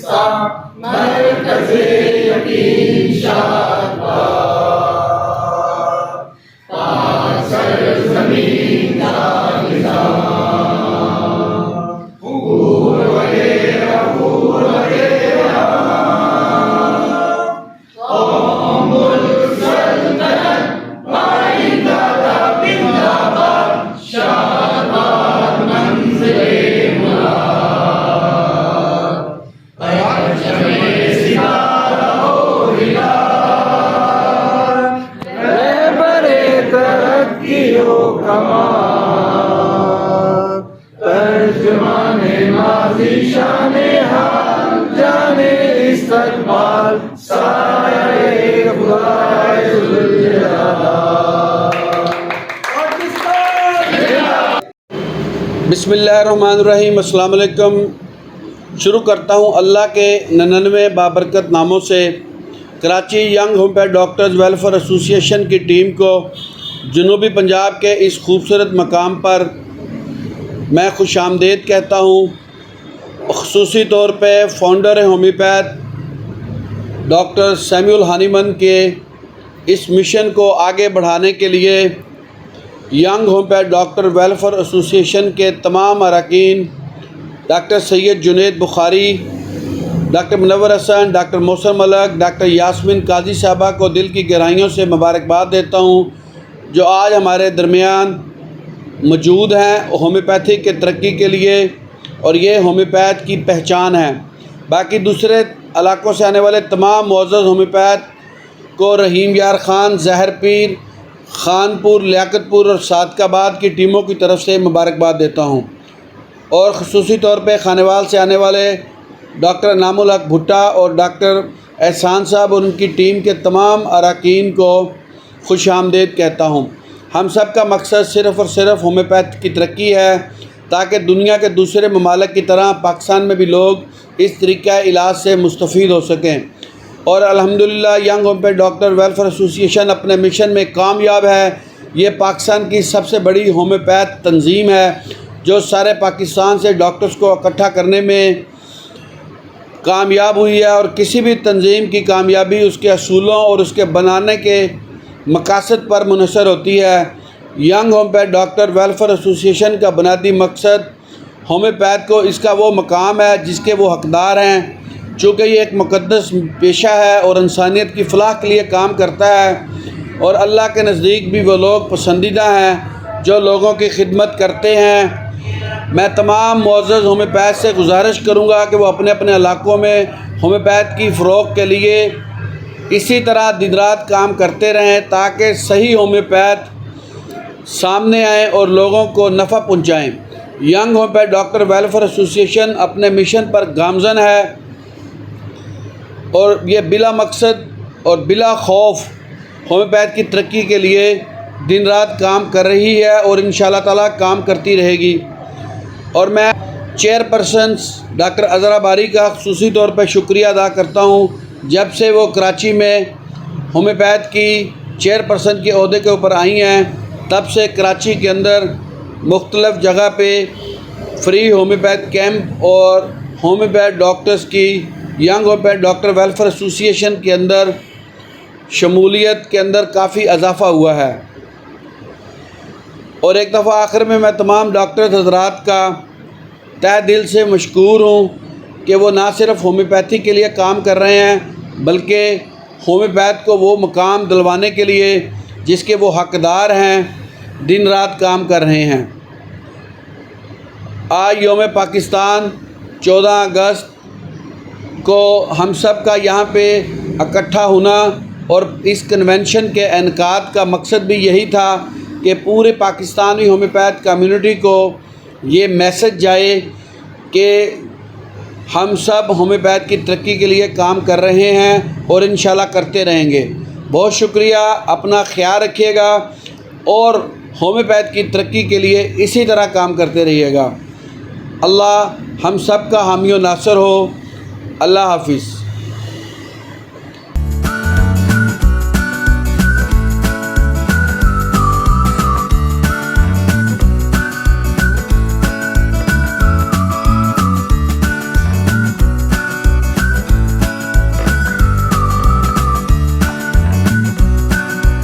सा मरकज़े यकीन शाहबाद, पाक सरज़मीन का निज़ाम, हूर वगैरह कौमुल सल्तनत पाइंदा जिंदाबाद, शाहबाद मंज़िले मुराद, परचमे सितारा हो हिलाल, रहबरे तरक्की हो कमाल, तर्जुमाने माज़ी शाने हाल, जाने इस्तक़बाल, साये खुदाए ज़ुल जलाल। बिस्मिल्लाहिर्रहमानिर्रहीम। अस्सलाम वालेकुम। शुरू करता हूँ अल्लाह के 99 बाबरकत नामों से। Karachi young homeopath doctors welfare association की टीम को जनूबी पंजाब के इस खूबसूरत मकाम पर मैं खुशामदीद कहता हूँ। ख़ुसूसी तौर पे founder homeopath doctor Samuel Hahnemann के इस मिशन को आगे बढ़ाने के लिए young homeopath doctor welfare association के तमाम अरकान, doctor Syed Junaid Bukhari, doctor Munawwar Hasan, doctor Mausar Malak, doctor Yasmeen Kazi साहबा को दिल की गहराइयों से मुबारकबाद देता हूँ जो आज हमारे दरमियान मौजूद हैं होम्योपैथी के तरक्की के लिए, और ये होम्योपैथ की पहचान है। बाकी दूसरे इलाकों से आने वाले तमाम मुअज़्ज़ज़ होम्योपैथ को रहीम यार ख़ान, ज़हर पीर, खानपुर, लियाकतपुर और सादकाबाद की टीमों की तरफ से मुबारकबाद देता हूँ। और ख़ुसूसी तौर पे खानेवाल से आने वाले डॉक्टर नामुल हक भुट्टा और डॉक्टर एहसान साहब और उनकी टीम के तमाम अरकान को खुशामदीद कहता हूँ। हम सब का मकसद सिर्फ़ और सिर्फ होम्योपैथ की तरक्की है ताकि दुनिया के दूसरे ममालिक की तरह पाकिस्तान में भी लोग इस तरीक़ा इलाज से मुस्तफ़ीद हो सकें। और अल्हम्दुलिल्लाह young homeopath doctor welfare association अपने मिशन में कामयाब है। ये पाकिस्तान की सबसे बड़ी होम्योपैथ तंजीम है जो सारे पाकिस्तान से डॉक्टर्स को इकट्ठा करने में कामयाब हुई है, और किसी भी तंजीम की कामयाबी उसके असूलों और उसके बनाने के मकासद पर मुनहसर होती है। Young homeopath doctor welfare association का बुनियादी मकसद होम्योपैथ को इसका वो मकाम है जिसके वो हकदार हैं, चूँकि ये एक मुक़द्दस पेशा है और इंसानियत की फ़लाह के लिए काम करता है, और अल्लाह के नज़दीक भी वो लोग पसंदीदा हैं जो लोगों की खिदमत करते हैं। मैं तमाम मुअज़्ज़ज़ होम्योपैथ से गुजारिश करूँगा कि वो अपने अपने इलाक़ों में होम्योपैथ की फ़रोग़ के लिए इसी तरह दिन रात काम करते रहें ताकि सही होम्योपैथ सामने आएँ और लोगों को नफ़ा पहुँचाएँ। Young homeopath doctor welfare association अपने मिशन पर गामज़न है और ये बिला मकसद और बिला खौफ होम्योपैथ की तरक्की के लिए दिन रात काम कर रही है और इंशाअल्लाह ताला काम करती रहेगी। और मैं चेयरपर्सन डॉक्टर अज़रा बारी का ख़ुसूसी तौर पर शुक्रिया अदा करता हूँ। जब से वो कराची में होम्योपैथ की चेयरपर्सन के ओहदे के ऊपर आई हैं तब से कराची के अंदर मुख्तलिफ़ जगह पे फ्री होम्योपैथ कैंप और होम्योपैथ डॉक्टर्स की young homeopath doctor welfare association के अंदर शमूलियत के अंदर काफ़ी इजाफ़ा हुआ है। और एक दफ़ा आखिर में मैं तमाम डॉक्टर हज़रात का तहे दिल से मशकूर हूँ कि वो ना सिर्फ होम्योपैथी के लिए काम कर रहे हैं बल्कि होम्योपैथ को वो मुकाम दिलवाने के लिए जिसके वो हकदार हैं दिन रात काम कर रहे हैं। आज यौम पाकिस्तान 14 अगस्त को हम सब का यहाँ पे इकट्ठा होना और इस कन्वेंशन के इनकाद का मकसद भी यही था कि पूरे पाकिस्तानी होम्योपैथ कम्युनिटी को ये मैसेज जाए कि हम सब होम्योपैथ की तरक्की के लिए काम कर रहे हैं और इंशाल्लाह करते रहेंगे। बहुत शुक्रिया, अपना ख्याल रखिएगा और होम्योपैथ की तरक्की के लिए इसी तरह काम करते रहिएगा। अल्लाह हम सब का हामी व नासर हो। अल्लाह हाफिज़।